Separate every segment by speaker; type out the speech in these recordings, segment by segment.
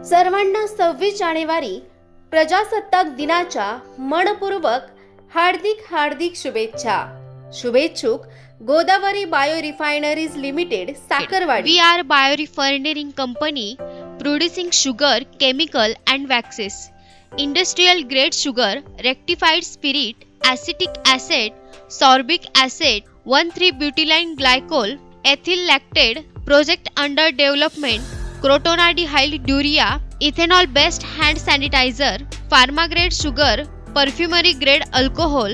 Speaker 1: सर्वांना 26 जानेवारी प्रजासत्ताक दिनाच्या मनपूर्वक हार्दिक शुभेच्छा। शुभेच्छुक Godavari bio refineries limited Sakharwadi.
Speaker 2: We are biorefining company producing sugar, chemical and waxes, industrial grade sugar, rectified spirit, acetic acid, sorbic acid, 1,3-butylene glycol, ethyl lactate, project under development, crotonadihyl urea, ethanol based hand sanitizer, pharma grade sugar, perfumery grade alcohol,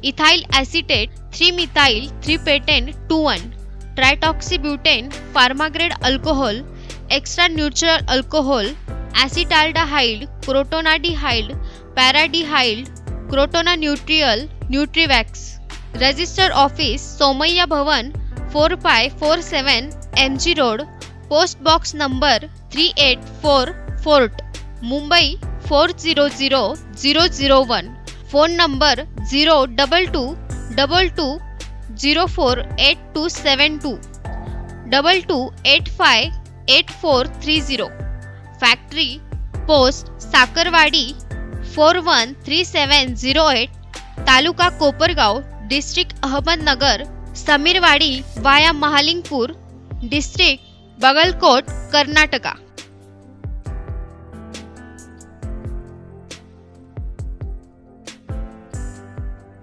Speaker 2: ethyl acetate, 3-methyl 3-pentate 2,1, tritoxybutane, pharma grade alcohol, extra neutral alcohol, acetaldehyde, crotonadihyde, paradehyde, crotonanutriol, nutrivax. Register office Somaiya Bhavan, 4547 MG Road, post box number 384, Fort, Mumbai 400001. Phone number 02222048272 22858430. Factory Post Sakarwadi 413708, Taluka Kopargaon, District Ahmednagar, Samirwadi via Mahalingpur, District Bagalkot, Karnataka.